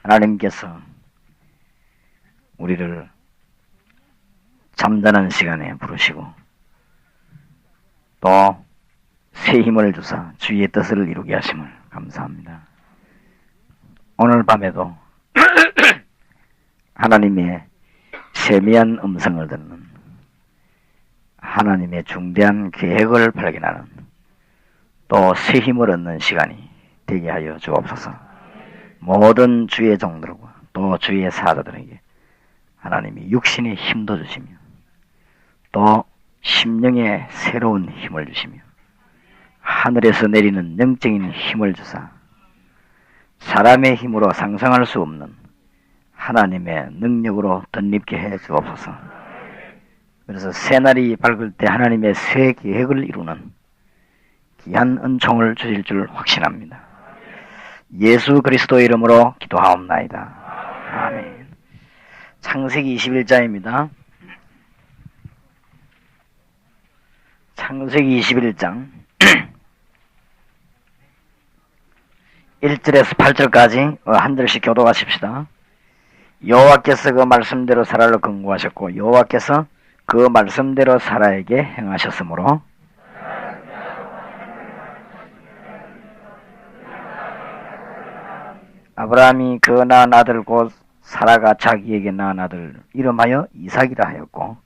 하나님께서 우리를 잠자는 시간에 부르시고 또 새 힘을 주사 주의 뜻을 이루게 하심을 감사합니다. 오늘 밤에도 하나님의 세미한 음성을 듣는, 하나님의 중대한 계획을 발견하는, 또 새 힘을 얻는 시간이 되게 하여 주옵소서. 모든 주의 종들과 또 주의 사자들에게 하나님이 육신의 힘도 주시며 또 심령의 새로운 힘을 주시며 하늘에서 내리는 영적인 힘을 주사 사람의 힘으로 상상할 수 없는 하나님의 능력으로 덧입게 해 주옵소서. 그래서 새날이 밝을 때 하나님의 새 계획을 이루는 귀한 은총을 주실 줄 확신합니다. 예수 그리스도의 이름으로 기도하옵나이다. 아멘. 창세기 21장입니다. 창세기 21장 1절에서 8절까지 한 절씩 교독하십시다. 여호와께서 그 말씀대로 사라를 권고하셨고 여호와께서 그 말씀대로 사라에게 행하셨으므로 아브라함이 그 낳은 아들 곧 사라가 자기에게 낳은 아들 이름하여 이삭이라 하였고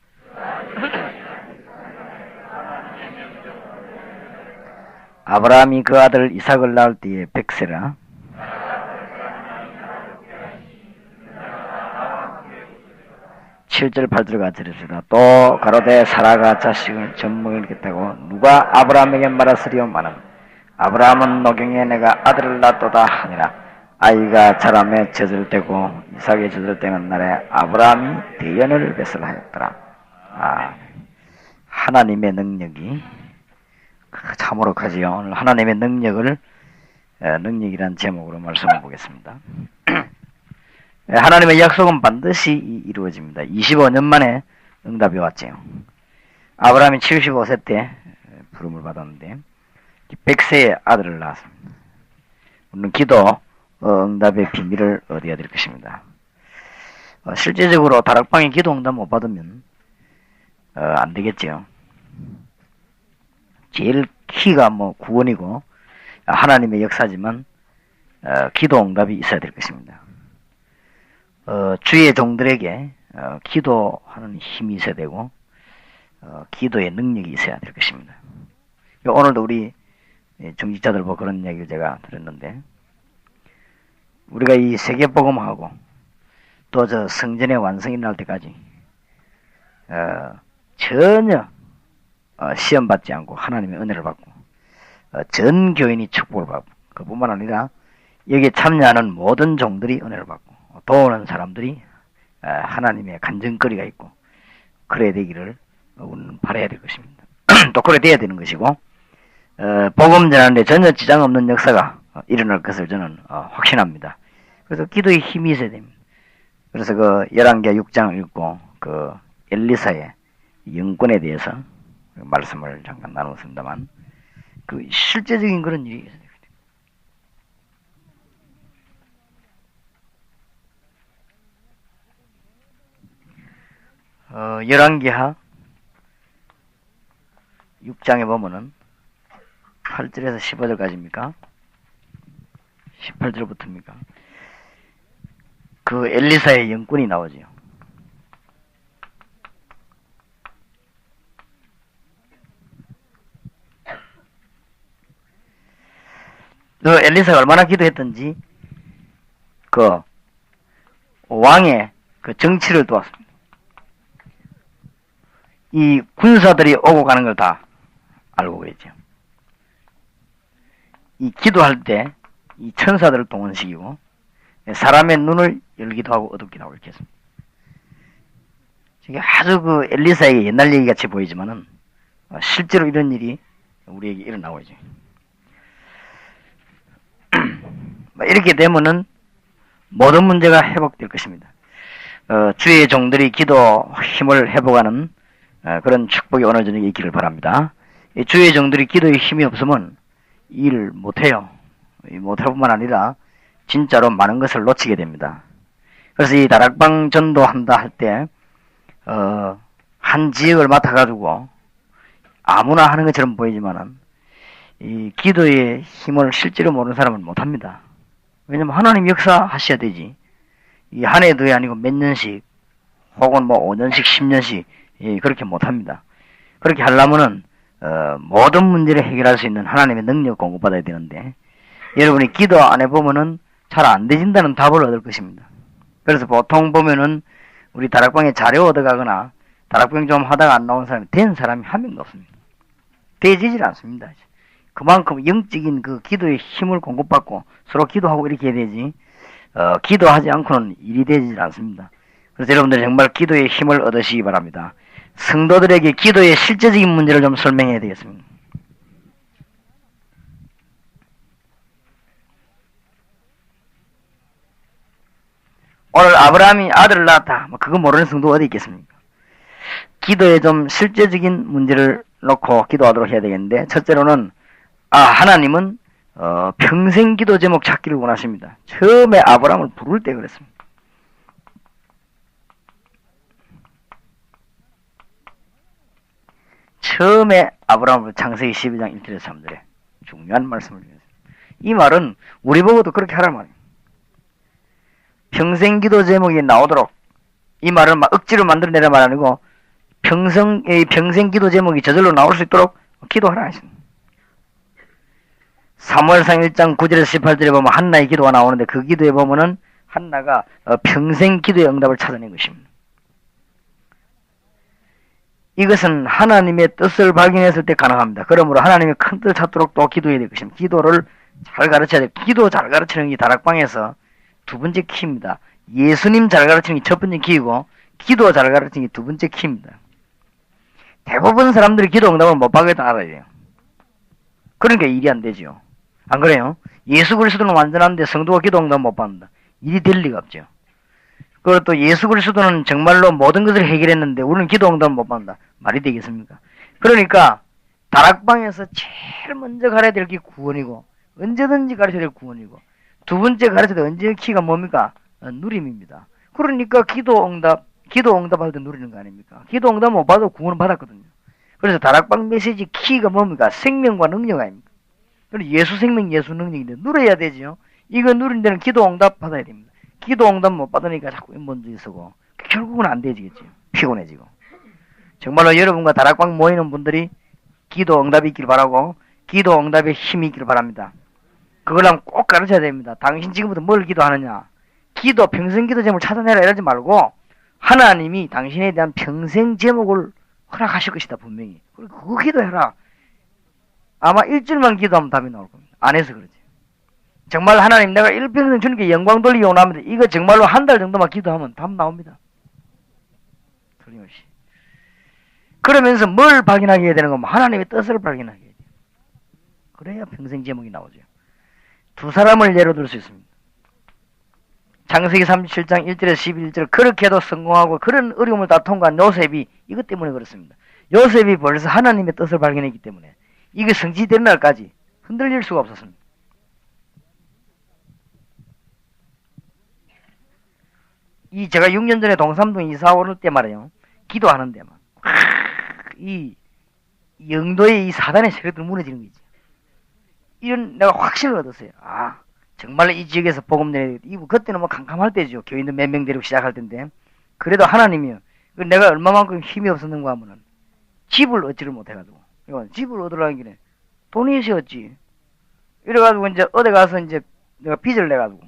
아브라함이 그 아들 이삭을 낳을 때에 백세라 7절 8절 같이 들읍시다. 또 가로되 사라가 자식을 젖먹이겠다고 누가 아브라함에게 말하으리오마는 아브라함은 노경에 내가 아들을 낳았도다 하니라. 아이가 자라매 젖을 때고 이삭이 젖을 때는 날에 아브라함이 대연을 배설하였더라. 하나님의 능력이 참으로 크지요. 오늘 하나님의 능력이란 제목으로 말씀을 보겠습니다. 하나님의 약속은 반드시 이루어집니다. 25년 만에 응답이 왔지요. 아브라함이 75세 때 부름을 받았는데 100세에 아들을 낳았습니다. 우리는 기도 응답의 비밀을 얻어야 될 것입니다. 실제적으로 다락방에 기도 응답 못 받으면 안 되겠지요. 제일 키가 구원이고 하나님의 역사지만 기도 응답이 있어야 될 것입니다. 주의 종들에게 기도하는 힘이 있어야 되고 기도의 능력이 있어야 될 것입니다. 오늘도 우리 정직자들 보고 그런 얘기를 제가 들었는데 우리가 이 세계복음하고 또 저 성전의 완성이 날 때까지 전혀 시험 받지 않고 하나님의 은혜를 받고 전 교인이 축복을 받고 그뿐만 아니라 여기에 참여하는 모든 종들이 은혜를 받고 도우는 사람들이 하나님의 간증거리가 있고 그래야 되기를 우리는 바라야 될 것입니다. 또 그래 돼야 되는 것이고 복음 전하는데 전혀 지장 없는 역사가 일어날 것을 저는 확신합니다. 그래서 기도의 힘이 있어야 됩니다. 그래서 그 열왕기하 6장을 읽고 그 엘리사의 영권에 대해서 말씀을 잠깐 나눴습니다만 그 실제적인 그런 일이 있어요. 열왕기하 6장에 보면은 8절에서 15절까지입니까? 18절부터입니까? 그 엘리사의 영권이 나오지요. 엘리사가 얼마나 기도했던지 그 왕의 그 정치를 도왔습니다. 이 군사들이 오고 가는 걸 다 알고 그랬죠. 이 기도할 때 이 천사들을 동원시키고 사람의 눈을 열기도 하고 어둡기도 하고 이렇게 했습니다. 이게 아주 그 엘리사에게 옛날 얘기 같이 보이지만은 실제로 이런 일이 우리에게 일어나고 있죠. 이렇게 되면은 모든 문제가 회복될 것입니다. 주의 종들이 기도 힘을 회복하는 그런 축복이 오늘 저녁에 있기를 바랍니다. 주의 종들이 기도에 힘이 없으면 일 못해요. 못할 뿐만 아니라 진짜로 많은 것을 놓치게 됩니다. 그래서 이 다락방 전도한다 할 때, 한 지역을 맡아가지고 아무나 하는 것처럼 보이지만은 이 기도의 힘을 실제로 모르는 사람은 못합니다. 왜냐면 하나님 역사하셔야 되지. 이 한 해도 아니고 몇 년씩 혹은 뭐 5년씩 10년씩 그렇게 못합니다. 그렇게 하려면은 모든 문제를 해결할 수 있는 하나님의 능력 공급받아야 되는데 여러분이 기도 안 해보면은 잘 안 되진다는 답을 얻을 것입니다. 그래서 보통 보면은 우리 다락방에 자료 얻어가거나 다락방 좀 하다가 안 나온 사람이 된 사람이 한 명도 없습니다. 되지질 않습니다. 그만큼 영적인 그 기도의 힘을 공급받고 서로 기도하고 이렇게 해야 되지 기도하지 않고는 일이 되질 않습니다. 그래서 여러분들 정말 기도의 힘을 얻으시기 바랍니다. 성도들에게 기도의 실제적인 문제를 좀 설명해야 되겠습니다. 오늘 아브라함이 아들을 낳았다. 그거 모르는 성도 어디 있겠습니까? 기도에 좀 실제적인 문제를 놓고 기도하도록 해야 되겠는데 첫째로는 하나님은 평생 기도 제목 찾기를 원하십니다. 처음에 아브라함을 부를 때 그랬습니다. 처음에 아브라함을 창세기 12장 1절에서 3절에 중요한 말씀을 드렸습니다. 이 말은 우리 보고도 그렇게 하란 말입니다. 평생 기도 제목이 나오도록 이 말을 막 억지로 만들어내란 말 아니고 평생 기도 제목이 저절로 나올 수 있도록 기도하라 하십니다. 사무엘상 1장 9절에서 18절에 보면 한나의 기도가 나오는데 그 기도에 보면은 한나가 평생 기도의 응답을 찾아낸 것입니다. 이것은 하나님의 뜻을 발견했을 때 가능합니다. 그러므로 하나님의 큰 뜻을 찾도록 또 기도해야 될 것입니다. 기도를 잘 가르쳐야 돼요. 기도 잘 가르치는 게 다락방에서 두 번째 키입니다. 예수님 잘 가르치는 게 첫 번째 키이고 기도 잘 가르치는 게 두 번째 키입니다. 대부분 사람들이 기도 응답을 못 받겠다 알아야 돼요. 그러니까 일이 안 되죠. 안 그래요? 예수 그리스도는 완전한데 성도가 기도 응답 못 받는다. 일이 될 리가 없죠. 그리고 또 예수 그리스도는 정말로 모든 것을 해결했는데 우리는 기도 응답을 못 받는다. 말이 되겠습니까? 그러니까 다락방에서 제일 먼저 가르쳐야 될 게 구원이고 언제든지 가르쳐야 될 구원이고 두 번째 가르쳐야 될 언제 키가 뭡니까? 누림입니다. 그러니까 기도 응답할 때 누리는 거 아닙니까? 기도 응답 못 받아도 구원을 받았거든요. 그래서 다락방 메시지 키가 뭡니까? 생명과 능력 아닙니까? 그리고 예수 생명, 예수 능력인데 누려야 되죠. 이거 누린 데는 기도 응답 받아야 됩니다. 기도 응답 못 받으니까 자꾸 먼저 서고 결국은 안 되지겠죠. 피곤해지고. 정말로 여러분과 다락방 모이는 분들이 기도 응답이 있길 바라고 기도 응답에 힘이 있길 바랍니다. 그걸 하면 꼭 가르쳐야 됩니다. 당신 지금부터 뭘 기도하느냐? 기도, 평생 기도 제목을 찾아내라 이러지 말고 하나님이 당신에 대한 평생 제목을 허락하실 것이다 분명히. 그리고 그거 기도해라. 아마 일주일만 기도하면 답이 나올 겁니다. 안 해서 그러지. 정말 하나님 내가 일평생 주님께 영광 돌리기 원합니다. 이거 정말로 한 달 정도만 기도하면 답 나옵니다. 틀림없이. 그러면서 뭘 발견하게 해야 되는 거면 하나님의 뜻을 발견하게 해야 돼요. 그래야 평생 제목이 나오죠. 두 사람을 예로 들 수 있습니다. 창세기 37장 1절에서 11절 그렇게 해도 성공하고 그런 어려움을 다 통과한 요셉이 이것 때문에 그렇습니다. 요셉이 벌써 하나님의 뜻을 발견했기 때문에 이게 성취되는 날까지 흔들릴 수가 없었습니다. 제가 6년 전에 동삼동 이사 오를 때 말이에요. 기도하는 데만 이 영도의 이 사단의 세력들 무너지는 거 있죠. 이런 내가 확신을 얻었어요. 정말로 이 지역에서 복음 내야 되겠다. 그때는 뭐 캄캄할 때죠. 교인들 몇 명 데리고 시작할 텐데. 그래도 하나님이요. 내가 얼마만큼 힘이 없었는가 하면은 집을 얻지를 못해가지고. 집을 얻으려는 길에 돈이 있었지. 이래가지고 이제 어디 가서 이제 내가 빚을 내가지고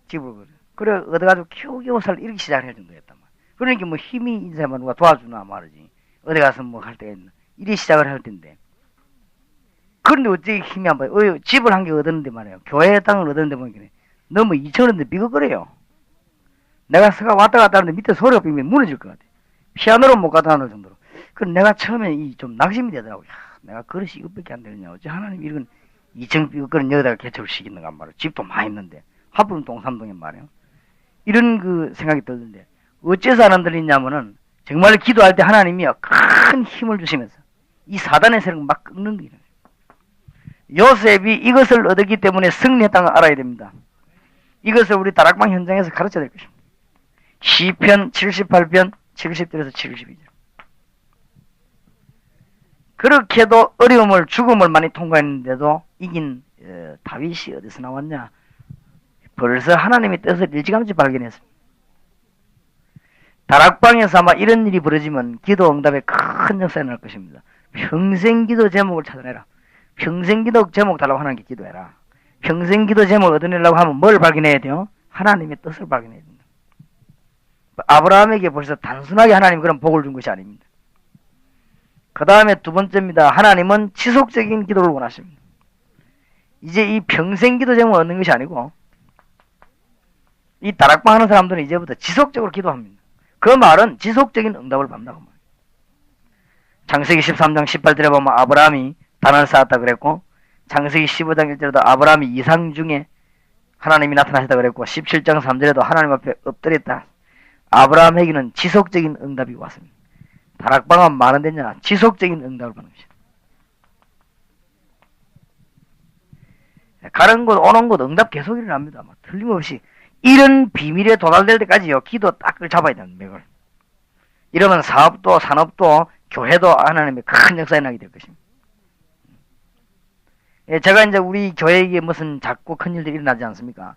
집을 그래 얻어가지고 겨우겨우 살 이렇게 시작을 할 정도였단 말이야. 그러니까 뭐 힘이 있는 사람은 누가 도와주나 말이지. 어디 가서 뭐 할 때가 있나. 이리 시작을 할 텐데. 그런데 어떻게 힘이 안 봐요? 집을 한 개 얻었는데 말이에요. 교회 땅을 얻었는데 보니까 너무 2,000원인데 비거거려요. 내가 서가 왔다 갔다 하는데 밑에 소리가 삐면 무너질 것 같아. 피아노로 못 가다 하는 정도로. 그럼 내가 처음에 좀 낙심이 되더라고요. 내가 그릇이 이것밖에 안 되느냐. 어째 하나님 이런 2층 비거거리는 여기다가 개척을 시키는가 말이에요. 집도 많이 있는데. 하필은 동삼동에 말이에요. 이런 그 생각이 들던데 어째서 안 흔들리냐면은 정말 기도할 때 하나님이 큰 힘을 주시면서 이 사단의 세력을 막 꺾는 거예요. 요셉이 이것을 얻었기 때문에 승리했다는 걸 알아야 됩니다. 이것을 우리 다락방 현장에서 가르쳐야 될 것입니다. 시편 78편 70절에서 72절. 그렇게도 어려움을 죽음을 많이 통과했는데도 이긴 다윗이 어디서 나왔냐? 벌써 하나님의 뜻을 일찌감치 발견했습니다. 다락방에서 아마 이런 일이 벌어지면 기도 응답에 큰 역사가 날 것입니다. 평생 기도 제목을 찾아내라. 평생 기도 제목 달라고 하나님께 기도해라. 평생 기도 제목을 얻어내려고 하면 뭘 발견해야 돼요? 하나님의 뜻을 발견해야 됩니다. 아브라함에게 벌써 단순하게 하나님 그런 복을 준 것이 아닙니다. 그 다음에 두 번째입니다. 하나님은 지속적인 기도를 원하십니다. 이제 이 평생 기도 제목을 얻는 것이 아니고 이 다락방 하는 사람들은 이제부터 지속적으로 기도합니다. 그 말은 지속적인 응답을 받는다고 말이에요. 창세기 13장 18절에 보면 아브라함이 단을 쌓았다 그랬고, 창세기 15장 1절에도 아브라함이 이상 중에 하나님이 나타나셨다 그랬고, 17장 3절에도 하나님 앞에 엎드렸다. 아브라함에게는 지속적인 응답이 왔습니다. 다락방은 많은 데냐? 지속적인 응답을 받는 것이다. 가는 곳 오는 곳 응답 계속 일어납니다. 틀림없이 이런 비밀에 도달될 때까지요, 기도 딱을 잡아야 되는 맥을. 이러면 사업도 산업도 교회도 하나님의 큰 역사에 나게 될 것입니다. 제가 이제 우리 교회에 무슨 작고 큰 일들이 일어나지 않습니까?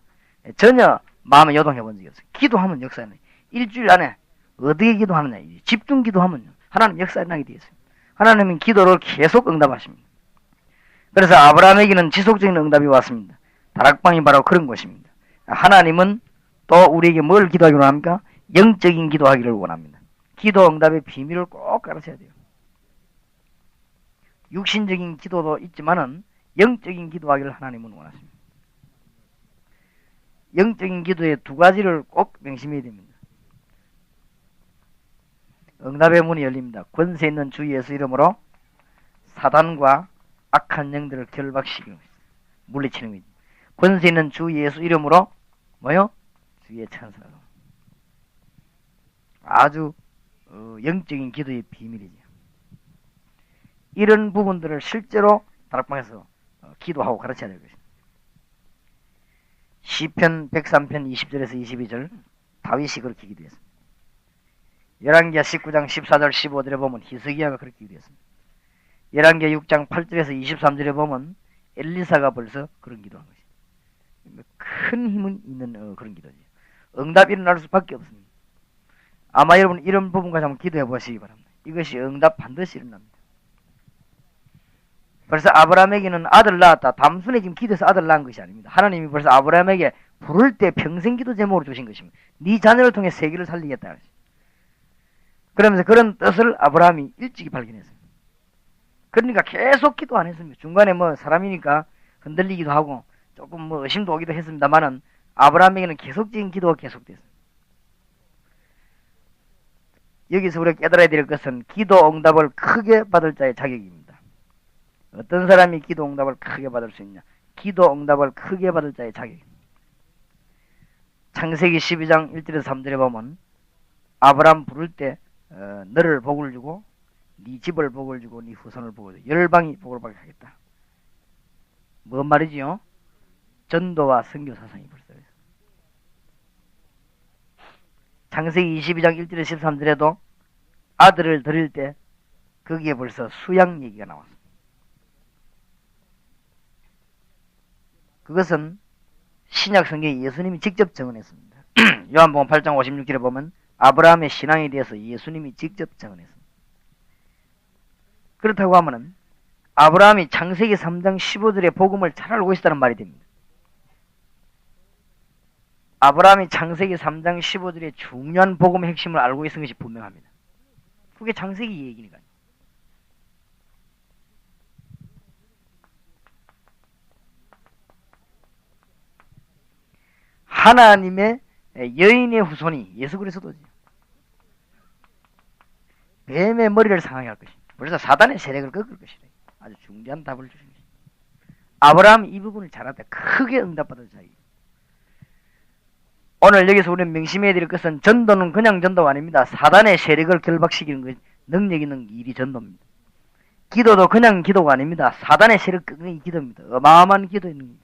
전혀 마음에 요동해 본 적이 없어요. 기도하면 역사에 나요. 일주일 안에 어떻게 기도하느냐, 집중 기도하면 하나님 역사에 나게 되어 있어요. 하나님은 기도를 계속 응답하십니다. 그래서 아브라함에게는 지속적인 응답이 왔습니다. 다락방이 바로 그런 것입니다. 하나님은 또 우리에게 뭘 기도하기를 원합니까? 영적인 기도하기를 원합니다. 기도 응답의 비밀을 꼭 가르쳐야 돼요. 육신적인 기도도 있지만은 영적인 기도하기를 하나님은 원하십니다. 영적인 기도의 두 가지를 꼭 명심해야 됩니다. 응답의 문이 열립니다. 권세 있는 주 예수 이름으로 사단과 악한 영들을 결박시키는 것입니다. 물리치는 것입니다. 권세 있는 주 예수 이름으로 뭐요? 주의 찬송하라. 아주 영적인 기도의 비밀이죠. 이런 부분들을 실제로 다락방에서 기도하고 가르쳐야 될 것입니다. 시편 103편 20절에서 22절 다윗이 그렇게 기도했습니다. 열왕기하 19장 14절 15절에 보면 히스기야가 그렇게 기도했습니다. 열왕기하 6장 8절에서 23절에 보면 엘리사가 벌써 그런 기도한 것입니다. 큰 힘은 있는 그런 기도죠. 응답이 일어날 수밖에 없습니다. 아마 여러분 이런 부분까지 한번 기도해 보시기 바랍니다. 이것이 응답 반드시 일어납니다. 벌써 아브라함에게는 아들 낳았다. 단순히 지금 기도해서 아들 낳은 것이 아닙니다. 하나님이 벌써 아브라함에게 부를 때 평생 기도 제목으로 주신 것입니다. 네 자녀를 통해 세계를 살리겠다. 그러면서 그런 뜻을 아브라함이 일찍이 발견했습니다. 그러니까 계속 기도 안 했습니다. 중간에 뭐 사람이니까 흔들리기도 하고 조금 뭐 의심도 오기도 했습니다만은 아브라함에게는 계속적인 기도가 계속됐습니다. 여기서 우리가 깨달아야 될 것은 기도 응답을 크게 받을 자의 자격입니다. 어떤 사람이 기도 응답을 크게 받을 수 있냐? 기도 응답을 크게 받을 자의 자격입니다. 창세기 12장 1절에서 3절에 보면 아브라함 부를 때 너를 복을 주고 네 집을 복을 주고 네 후손을 복을 주고 열방이 복을 받게 하겠다. 뭔 말이지요? 전도와 선교 사상이 벌써 있어요. 창세기 22장 1절에서 13절에도 아들을 드릴 때 거기에 벌써 수양 얘기가 나왔습니다. 그것은 신약 성경에 예수님이 직접 증언했습니다. 요한복음 8장 56절에 보면 아브라함의 신앙에 대해서 예수님이 직접 증언했습니다. 그렇다고 하면은 아브라함이 창세기 3장 15절의 복음을 잘 알고 있었다는 말이 됩니다. 아브라함이 창세기 3장 15절의 중요한 복음의 핵심을 알고 있는 것이 분명합니다. 그게 창세기 얘기니까요. 하나님의 여인의 후손이 예수 그리스도지. 뱀의 머리를 상하게 할 것입니다. 벌써 사단의 세력을 꺾을 것이래. 아주 중대한 답을 주신 것입니다. 아브라함 이 부분을 잘한다. 크게 응답받을 자기. 오늘 여기서 우리는 명심해야 될 것은 전도는 그냥 전도가 아닙니다. 사단의 세력을 결박시키는 것, 능력 있는 일이 전도입니다. 기도도 그냥 기도가 아닙니다. 사단의 세력 꺾는 이 기도입니다. 어마어마한 기도입니다.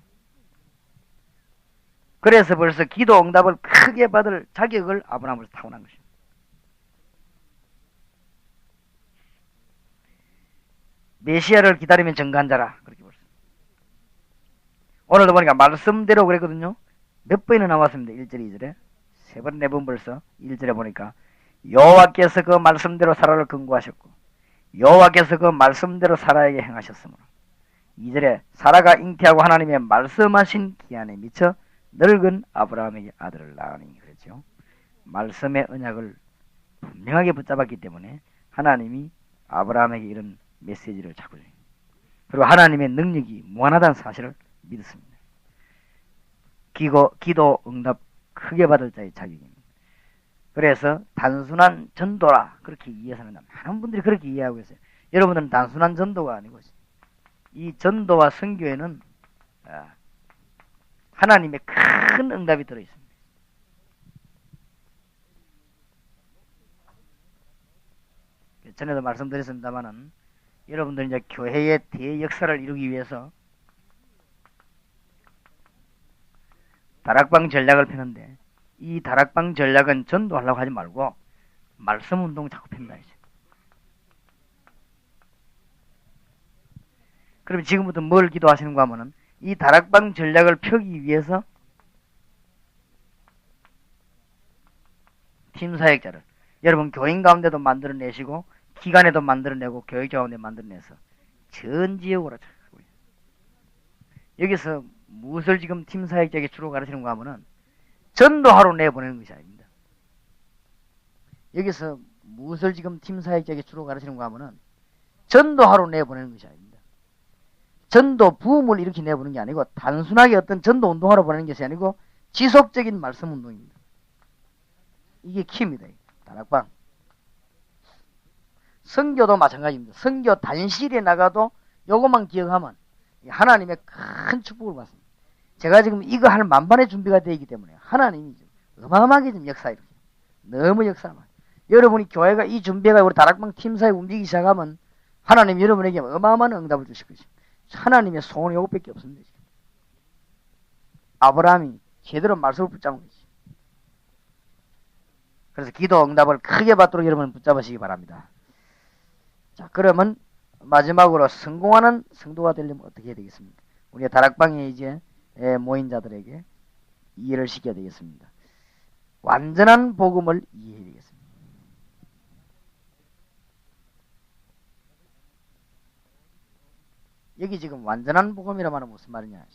그래서 벌써 기도 응답을 크게 받을 자격을 아브라함으로 타고난 것입니다. 메시아를 기다리면 정한 자라 그렇게 벌써. 오늘도 보니까 말씀대로 그랬거든요. 몇 번이나 나왔습니다. 1절 2절에 3번 4번 벌써 1절에 보니까 여호와께서 그 말씀대로 사라를 근고하셨고 여호와께서 그 말씀대로 사라에게 행하셨으므로 2절에 사라가 잉태하고 하나님의 말씀하신 기한에 미쳐 늙은 아브라함에게 아들을 낳으니 그랬죠. 말씀의 언약을 분명하게 붙잡았기 때문에 하나님이 아브라함에게 이런 메시지를 자꾸 줘요. 그리고 하나님의 능력이 무한하다는 사실을 믿었습니다. 기도 응답 크게 받을 자의 자격입니다. 그래서 단순한 전도라 그렇게 이해하는 많은 분들이 그렇게 이해하고 있어요. 여러분들은 단순한 전도가 아니고 이 전도와 선교에는 하나님의 큰 응답이 들어있습니다. 전에도 말씀드렸습니다만은 여러분들 이제 교회의 대역사를 이루기 위해서 다락방 전략을 펴는데 이 다락방 전략은 전도하려고 하지 말고 말씀 운동 자꾸 핀다 이제. 그럼 지금부터 뭘 기도하시는가 하면은 이 다락방 전략을 펴기 위해서 팀 사역자를 여러분 교인 가운데도 만들어내시고 기관에도 만들어내고 교육자 가운데 만들어내서 전 지역으로 여기서 무엇을 지금 팀 사역자에게 주로 가르치는가 하면은 전도하러 내보내는 것이 아닙니다. 여기서 무엇을 지금 팀 사역자에게 주로 가르치는가 하면은 전도하러 내보내는 것이 아닙니다. 전도 부음을 이렇게 내보내는 게 아니고 단순하게 어떤 전도 운동하러 보내는 것이 아니고 지속적인 말씀 운동입니다. 이게 키입니다. 다락방. 선교도 마찬가지입니다. 선교 단실에 나가도 요것만 기억하면 하나님의 큰 축복을 받습니다. 제가 지금 이거 할 만반의 준비가 되어 있기 때문에 하나님이 어마어마하게 좀 역사해요. 너무 역사만. 여러분이 교회가 이 준비가 우리 다락방 팀사에 움직이기 시작하면 하나님 여러분에게 어마어마한 응답을 주실 것입니다. 하나님의 소원이 이것밖에 없습니다. 아브라함이 제대로 말씀을 붙잡은 것이죠. 그래서 기도 응답을 크게 받도록 여러분 붙잡으시기 바랍니다. 자, 그러면 마지막으로 성공하는 성도가 되려면 어떻게 해야 되겠습니까? 우리가 다락방에 이제 모인 자들에게 이해를 시켜야 되겠습니다. 완전한 복음을 이해해야 되겠습니다. 여기 지금 완전한 복음이라 말은 무슨 말이냐?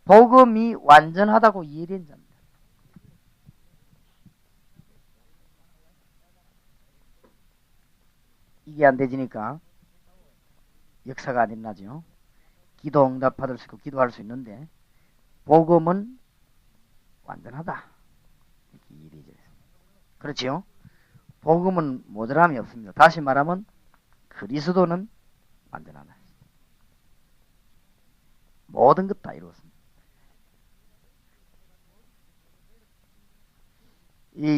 복음이 완전하다고 이해된 자입니다. 이게 안 되지니까 역사가 안 일어나죠. 기도 응답 받을 수 있고 기도할 수 있는데 복음은 완전하다. 이렇게 이해되죠. 그렇지요? 복음은 모자람이 없습니다. 다시 말하면 그리스도는 완전하다. 모든 것 다 이루었습니다.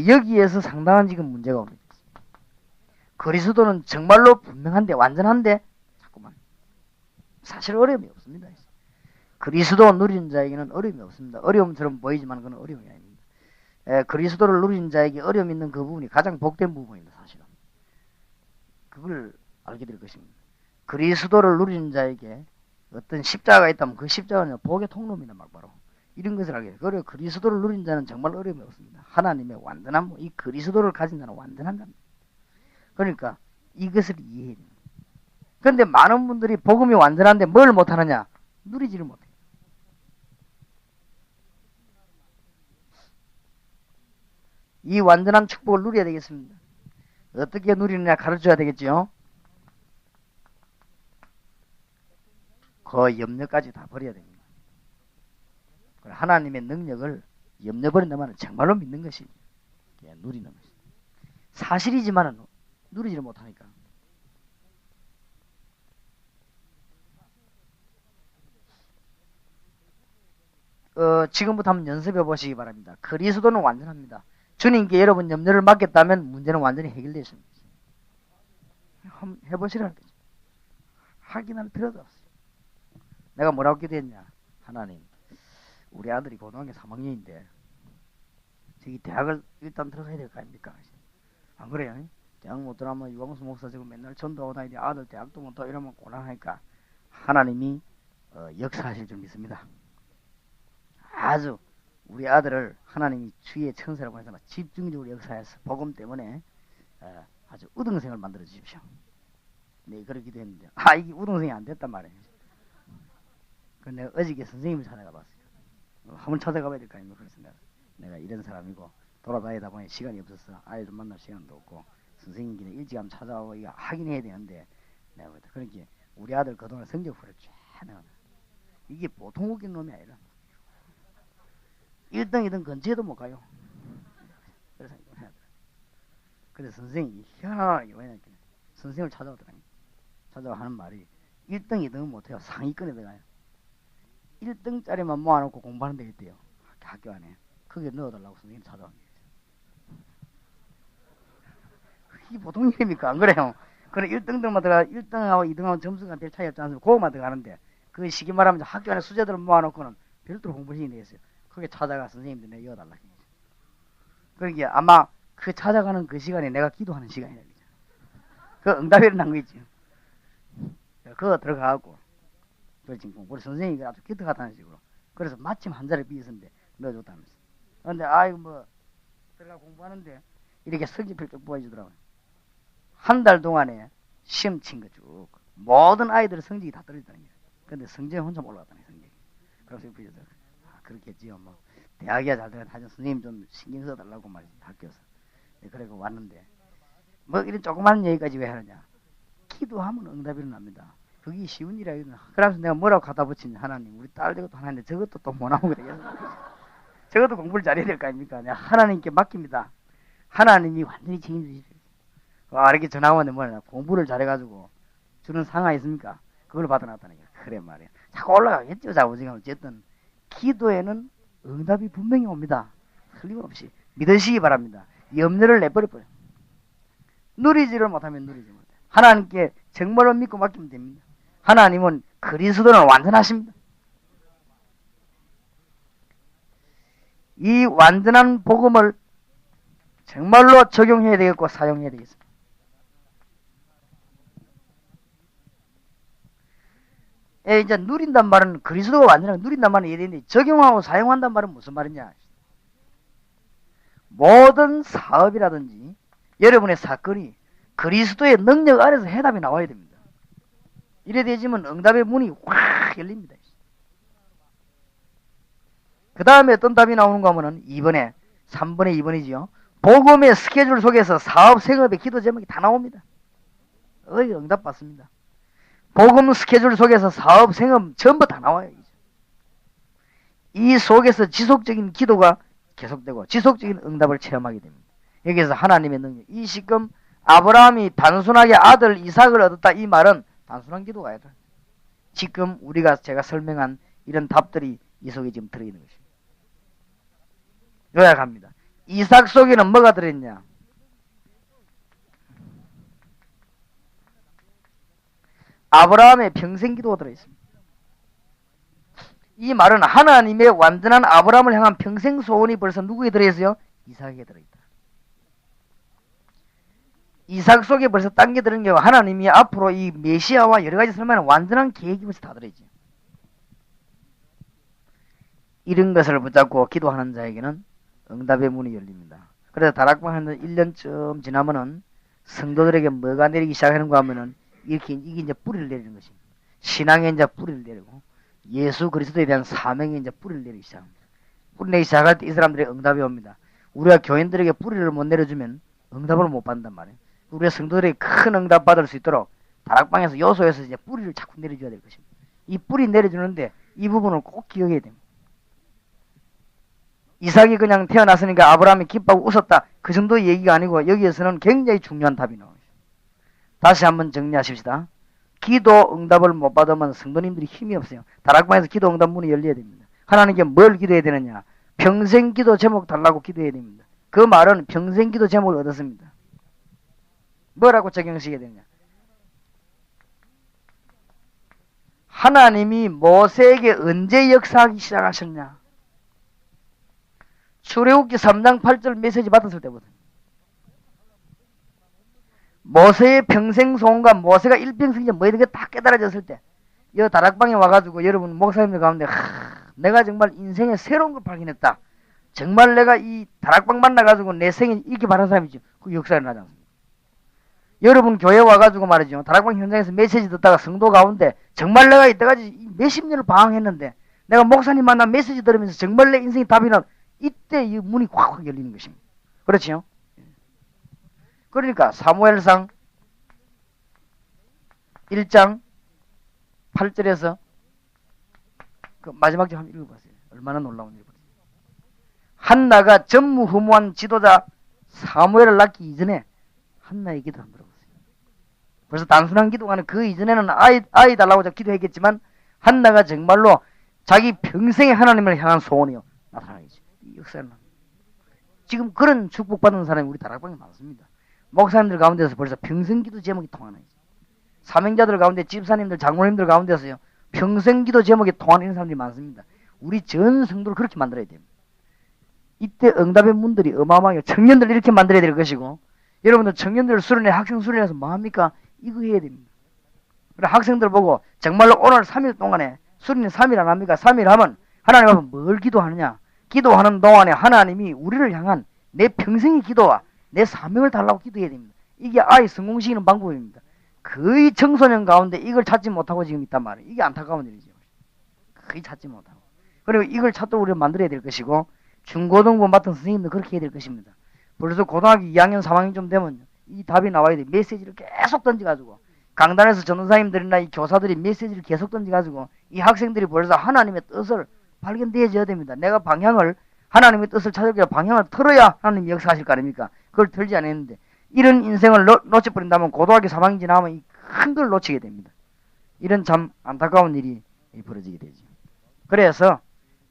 여기에서 상당한 지금 문제가 옵니다. 그리스도는 정말로 분명한데 완전한데 자꾸만 사실 어려움이 없습니다. 그리스도 누리는 자에게는 어려움이 없습니다. 어려움처럼 보이지만 그건 어려움이 아닙니다. 그리스도를 누리는 자에게 어려움 있는 그 부분이 가장 복된 부분입니다. 사실은 그걸 알게 될 것입니다. 그리스도를 누리는 자에게 어떤 십자가가 있다면 그 십자가는 복의 통로입니다. 막바로 이런 것을 알게 돼요. 그리고 그리스도를 누린 자는 정말 어려움이 없습니다. 하나님의 완전한 이 그리스도를 가진 자는 완전한 자입니다. 그러니까 이것을 이해해야 됩니다. 그런데 많은 분들이 복음이 완전한데 뭘 못하느냐? 누리지를 못해요. 이 완전한 축복을 누려야 되겠습니다. 어떻게 누리느냐 가르쳐야 되겠죠. 그 염려까지 다 버려야 됩니다. 하나님의 능력을 염려 버린다면 정말로 믿는 것이 누리는 것입니다. 사실이지만 누리지를 못하니까. 지금부터 한번 연습해 보시기 바랍니다. 그리스도는 완전합니다. 주님께 여러분 염려를 맡겼다면 문제는 완전히 해결되십니다. 한번 해보시라는 거죠. 확인할 필요도 없어요. 내가 뭐라고 기도했냐? 하나님, 우리 아들이 고등학교 3학년인데 저기 대학을 일단 들어가야 될 거 아닙니까? 안 그래요? 대학 못 들어가면 유광수 목사 지금 맨날 전도하고 다니는데 아들 대학도 못 들어 이러면 곤란하니까 하나님이 역사하실 줄 믿습니다. 아주 우리 아들을 하나님이 주의 천사라고 해서 집중적으로 역사해서 복음 때문에 아주 우등생을 만들어 주십시오. 네, 그렇게 기도했는데 이게 우등생이 안 됐단 말이에요. 그래서 내가 어저께 선생님을 찾아가 봤어요. 한번 찾아가 봐야 될 거 아닙니까? 그래서 내가 이런 사람이고 돌아다니다 보니 시간이 없어서 아이들 만날 시간도 없고 선생님끼리 일찍 한번 찾아오고 이거 확인해야 되는데 내가 그렇게 우리 아들 그동안 성적표를 쫙 내가 이게 보통 웃긴 놈이 아니라 1등 2등 근처에도 못 가요. 그래서 선생님이 희한하게 왜냐면 선생님을 찾아오더라니. 찾아와 하는 말이 1등 2등은 못해요. 상위권에 들어가요. 1등짜리만 모아놓고 공부하는 데 있대요. 학교 안에. 그게 넣어달라고 선생님 찾아온 거예요. 이게 보통 일입니까? 안 그래요? 그래 1등들만 들어가 1등하고 2등하고 점수가 별 차이 없지 않습니까? 그거만 들어가는데 그 시기 말하면 학교 안에 수재들을 모아놓고는 별도로 공부신이 되겠어요. 그게 찾아가 선생님들 내가 이어달라. 그러니까 아마 그 찾아가는 그 시간에 내가 기도하는 시간이라. 그 응답이 일어난 거 있지. 그거 들어가고 지금 우리 선생님이 아주 기특 하다는 식으로. 그래서 마침 한 자리 비었는데 넣어줬다면서. 그런데 아이고 뭐 들어가 공부하는데 이렇게 성적표 쭉 보여주더라고요. 한 달 동안에 시험 친 거 쭉 모든 아이들의 성적이 다 떨어졌다는 거예요. 근데 성적이 혼자 올라갔다는 성적이. 그래서 비어서 그렇겠지요. 뭐 대학이야 잘 되면 하여튼 선생님 좀 신경 써달라고 말이지 학교에서. 그래서 왔는데 뭐 이런 조그마한 얘기까지 왜 하느냐. 기도하면 응답이 일어납니다. 그게 쉬운 일이 아니거든. 그래서 내가 뭐라고 갖다 붙이냐. 하나님 우리 딸 저것도 하나인데 저것도 또 못 나오고 그러겠어. 저것도 공부를 잘해야 될 거 아닙니까. 내가 하나님께 맡깁니다. 하나님이 완전히 책임지십시오. 이렇게 전화 오는데 뭐냐. 공부를 잘해가지고 주는 상하 있습니까? 그걸 받아놨다는 거야. 그래 말이야. 자꾸 올라가겠죠. 자오지금 어쨌든 기도에는 응답이 분명히 옵니다. 틀림없이 믿으시기 바랍니다. 염려를 내버려버려. 누리지를 못하면 누리지 못해. 하나님께 정말로 믿고 맡기면 됩니다. 하나님은 그리스도는 완전하십니다. 이 완전한 복음을 정말로 적용해야 되겠고 사용해야 되겠습니다. 이제 누린단 말은 그리스도가 완전하게 누린단 말은 이해되는데 적용하고 사용한단 말은 무슨 말이냐. 모든 사업이라든지 여러분의 사건이 그리스도의 능력 아래서 해답이 나와야 됩니다. 이래 되지면 응답의 문이 확 열립니다. 그 다음에 어떤 답이 나오는가 하면은 2번에 3번에 2번이지요. 복음의 스케줄 속에서 사업, 생업의 기도 제목이 다 나옵니다. 응답 받습니다. 복음 스케줄 속에서 사업, 생업 전부 다 나와요. 이 속에서 지속적인 기도가 계속되고 지속적인 응답을 체험하게 됩니다. 여기서 하나님의 능력. 이 시금 아브라함이 단순하게 아들 이삭을 얻었다. 이 말은 단순한 기도가 아니라 지금 제가 설명한 이런 답들이 이 속에 지금 들어있는 것입니다. 요약합니다. 이삭 속에는 뭐가 들어있냐? 아브라함의 평생 기도가 들어있습니다. 이 말은 하나님의 완전한 아브라함을 향한 평생 소원이 벌써 누구에 들어있어요? 이삭에게 들어있다. 이삭 속에 벌써 딴 게 들은 게 하나님이 앞으로 이 메시아와 여러 가지 설명하는 완전한 계획이 벌써 다 들어있죠. 이런 것을 붙잡고 기도하는 자에게는 응답의 문이 열립니다. 그래서 다락방 하는 1년쯤 지나면은 성도들에게 뭐가 내리기 시작하는가 하면은 이게 이제 뿌리를 내리는 것입니다. 신앙에 이제 뿌리를 내리고 예수 그리스도에 대한 사명에 이제 뿌리를 내리기 시작합니다. 뿌리 내기 시작할 때 이 사람들의 응답이 옵니다. 우리가 교인들에게 뿌리를 못 내려주면 응답을 못 받는단 말이에요. 우리가 성도들에게 큰 응답 받을 수 있도록 다락방에서 요소에서 이제 뿌리를 자꾸 내려줘야 될 것입니다. 이 뿌리 내려주는데 이 부분을 꼭 기억해야 됩니다. 이삭이 그냥 태어났으니까 아브라함이 기뻐하고 웃었다. 그 정도의 얘기가 아니고 여기에서는 굉장히 중요한 답이 나옵니다. 다시 한번 정리하십시다. 기도 응답을 못 받으면 성도님들이 힘이 없어요. 다락방에서 기도 응답 문이 열려야 됩니다. 하나님께 뭘 기도해야 되느냐? 평생 기도 제목 달라고 기도해야 됩니다. 그 말은 평생 기도 제목을 얻었습니다. 뭐라고 적용시켜야 되느냐? 하나님이 모세에게 언제 역사하기 시작하셨냐? 출애굽기 3장 8절 메시지 받았을 때부터. 모세의 평생 소원과 모세가 일평생에 뭐 이런 게 다 깨달아졌을 때, 이 다락방에 와가지고 여러분 목사님들 가운데 내가 정말 인생에 새로운 걸 발견했다. 정말 내가 이 다락방 만나가지고 내 생에 이렇게 바른 사람이지. 그 역사에 나지 않습니까? 여러분 교회 와가지고 말이죠. 다락방 현장에서 메시지 듣다가 성도 가운데 정말 내가 이때까지 몇십 년을 방황했는데 내가 목사님 만나 메시지 들으면서 정말 내 인생이 답이 나. 이때 이 문이 확 열리는 것입니다. 그렇죠? 그러니까 사무엘상 1장 8절에서 그 마지막 절 한번 읽어보세요. 얼마나 놀라운 일이에요. 한나가 전무후무한 지도자 사무엘을 낳기 이전에 한나의 기도 한번 들어보세요. 벌써 단순한 기도가 아니라 그 이전에는 아이 달라고 기도했겠지만 한나가 정말로 자기 평생의 하나님을 향한 소원이요 나타나겠죠. 이 역사는 지금 그런 축복받은 사람이 우리 다락방에 많습니다. 목사님들 가운데서 벌써 평생기도 제목이 통하는 거죠. 사명자들 가운데 집사님들 장로님들 가운데서요 평생기도 제목이 통하는 사람들이 많습니다. 우리 전 성도를 그렇게 만들어야 됩니다. 이때 응답의 문들이 어마어마하게 청년들 이렇게 만들어야 될 것이고 여러분들 청년들 수련회 학생 수련회에서 뭐합니까? 이거 해야 됩니다. 그래 학생들 보고 정말로 오늘 3일 동안에 수련회 3일 안 합니까? 3일 하면 하나님 앞에 뭘 기도하느냐? 기도하는 동안에 하나님이 우리를 향한 내 평생의 기도와 내 사명을 달라고 기도해야 됩니다. 이게 아이 성공시키는 방법입니다. 거의 청소년 가운데 이걸 찾지 못하고 지금 있단 말이에요. 이게 안타까운 일이죠. 거의 찾지 못하고. 그리고 이걸 찾도록 우리가 만들어야 될 것이고 중고등부 맡은 선생님도 그렇게 해야 될 것입니다. 벌써 고등학교 2학년 3학년쯤 되면 이 답이 나와야 돼. 메시지를 계속 던져가지고 강단에서 전도사님들이나 이 교사들이 메시지를 계속 던져가지고 이 학생들이 벌써 하나님의 뜻을 발견되어져야 됩니다. 내가 방향을 하나님의 뜻을 찾을 때 방향을 틀어야 하나님이 역사하실 거 아닙니까? 그걸 틀지 않았는데 이런 인생을 놓쳐버린다면 고등학교 3학년 지나면 이 큰 걸 놓치게 됩니다. 이런 참 안타까운 일이 벌어지게 되죠. 그래서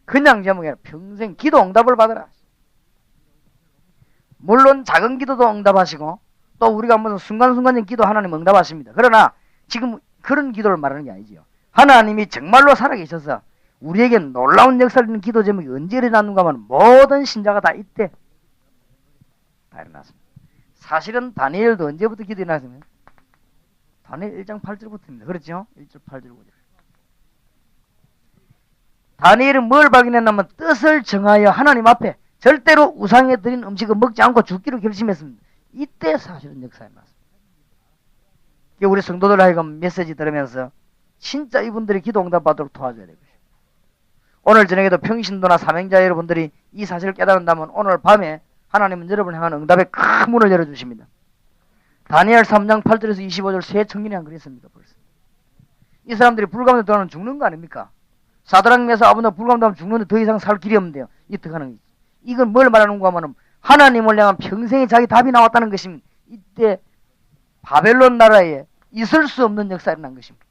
그냥 제목이 아니라 평생 기도 응답을 받아라. 물론 작은 기도도 응답하시고 또 우리가 무슨 순간순간적인 기도 하나님 응답하십니다. 그러나 지금 그런 기도를 말하는 게 아니지요. 하나님이 정말로 살아계셔서 우리에게 놀라운 역사를 있는 기도 제목이 언제 일어났는가 하면 모든 신자가 다 이때 다 일어났습니다. 사실은 다니엘도 언제부터 기도 일어났습니까? 다니엘 1장 8절부터입니다. 그렇죠? 1절 8절 5절. 다니엘은 뭘 발견했냐면 뜻을 정하여 하나님 앞에 절대로 우상에 드린 음식을 먹지 않고 죽기로 결심했습니다. 이때 사실은 역사에 났습니다. 우리 성도들 하여금 메시지 들으면서 진짜 이분들이 기도 응답 받도록 도와줘야 될 것이에요. 오늘 저녁에도 평신도나 사명자 여러분들이 이 사실을 깨달은다면 오늘 밤에 하나님은 여러분을 향한 응답의 큰 문을 열어주십니다. 다니엘 3장 8절에서 25절 세 청년이 안 그랬습니까? 벌써 이 사람들이 불가운데 들어가면 죽는 거 아닙니까? 사드락 메사 아브나고 불가운데 죽는데 더 이상 살 길이 없는데요. 이때 가는 거지. 이건 뭘 말하는 거 하면 하나님을 향한 평생에 자기 답이 나왔다는 것입니다. 이때 바벨론 나라에 있을 수 없는 역사가 일어난 것입니다.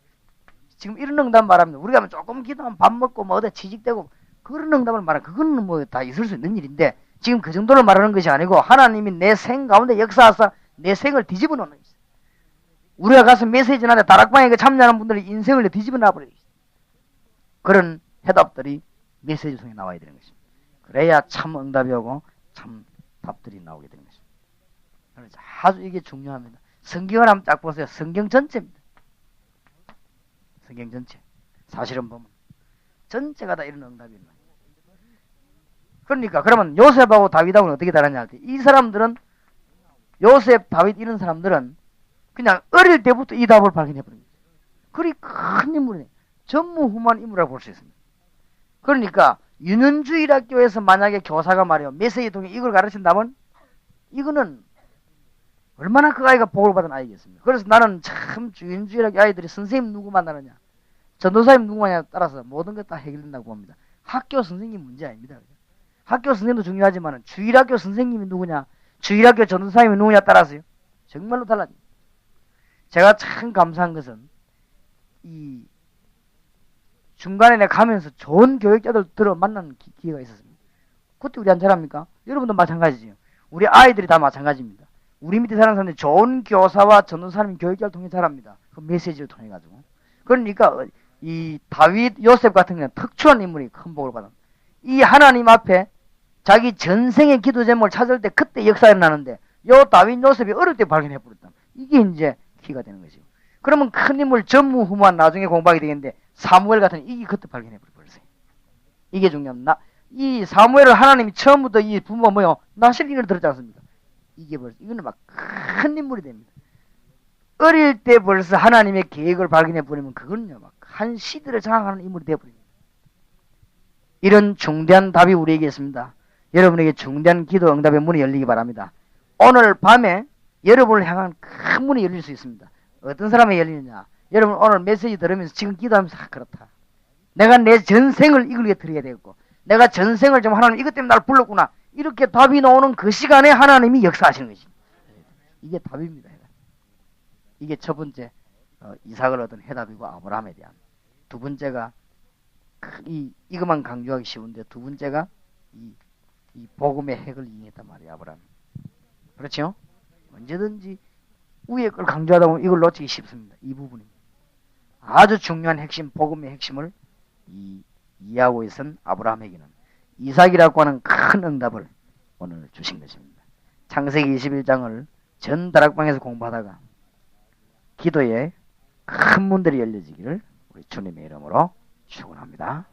지금 이런 응답 말합니다. 우리가 조금 기도하면 밥 먹고 뭐 어디 취직되고 그런 응답을 말하면 그거는 뭐 다 있을 수 있는 일인데 지금 그 정도를 말하는 것이 아니고 하나님이 내 생 가운데 역사하사 내 생을 뒤집어 놓는 것이죠. 우리가 가서 메시지나 다락방에 참여하는 분들이 인생을 뒤집어 놔버리죠. 그런 해답들이 메시지 통해 나와야 되는 것입니다. 그래야 참 응답이 오고 참 답들이 나오게 되는 것입니다. 그래서 아주 이게 중요합니다. 성경을 한번 딱 보세요. 성경 전체입니다. 성경 전체. 사실은 보면 전체가 다 이런 응답이 있는 거예요. 그러니까 그러면 요셉하고 다윗하고는 어떻게 다르냐 할 때 이 사람들은 요셉, 다윗 이런 사람들은 그냥 어릴 때부터 이 답을 발견해버린 거예요. 그리 큰 인물이에요. 전무후무한 인물이라고 볼 수 있습니다. 그러니까 유년주일학교에서 만약에 교사가 말이요 메시지 통해 이걸 가르친다면 이거는 얼마나 그 아이가 복을 받은 아이겠습니까? 그래서 나는 참 유년주일학교 아이들이 선생님 누구 만나느냐 전도사님 누구 만나냐에 따라서 모든 것 다 해결된다고 봅니다. 학교 선생님 문제 아닙니다. 학교 선생님도 중요하지만 주일학교 선생님이 누구냐 주일학교 전도사님이 누구냐에 따라서요 정말로 달라집니다. 제가 참 감사한 것은 이 중간에 내가 가면서 좋은 교육자들 들어 만나는 기회가 있었습니다. 그때 우리 안 잘합니까? 여러분도 마찬가지죠. 우리 아이들이 다 마찬가지입니다. 우리 밑에 사는 사람들이 좋은 교사와 전도사님 교육자를 통해 자랍니다. 그 메시지를 통해 가지고. 그러니까 이 다윗, 요셉 같은 경우는 특출한 인물이 큰 복을 받은. 이 하나님 앞에 자기 전생의 기도 제목을 찾을 때 그때 역사가 일어나는데 요 다윗, 요셉이 어릴 때 발견해 버렸다. 이게 이제 키가 되는 것이고. 그러면 큰 인물 전무후무한 나중에 공부하게 되겠는데 사무엘 같은 이게 그때 발견해 버렸어요. 이게 중요합니다. 이 사무엘을 하나님이 처음부터 이 부모가 뭐요? 나실기를 들었지 않습니까? 이게 벌써 이거는 막 큰 인물이 됩니다. 어릴 때 벌써 하나님의 계획을 발견해 버리면 그거는요 막 한 시대를 장악하는 인물이 되어버립니다. 이런 중대한 답이 우리에게 있습니다. 여러분에게 중대한 기도 응답의 문이 열리기 바랍니다. 오늘 밤에 여러분을 향한 큰 문이 열릴 수 있습니다. 어떤 사람이 열리느냐? 여러분 오늘 메시지 들으면서 지금 기도하면서 그렇다. 내가 내 전생을 이걸 위해 드려야 되겠고 내가 전생을 좀 하나님 이것 때문에 날 불렀구나. 이렇게 답이 나오는 그 시간에 하나님이 역사하시는 것입니다. 이게 답입니다. 이게 첫 번째 이삭을 얻은 해답이고 아브라함에 대한. 두 번째가 이것만 강조하기 쉬운데 두 번째가 이 복음의 핵을 이행했단 말이에요. 아브라함. 그렇죠? 언제든지 위에 걸 강조하다 보면 이걸 놓치기 쉽습니다. 이 부분입니다. 아주 중요한 핵심, 복음의 핵심을 이해하고 있은 아브라함에게는 이삭이라고 하는 큰 응답을 오늘 주신 것입니다. 창세기 21장을 전 다락방에서 공부하다가 기도에 큰 문들이 열려지기를 우리 주님의 이름으로 축원합니다.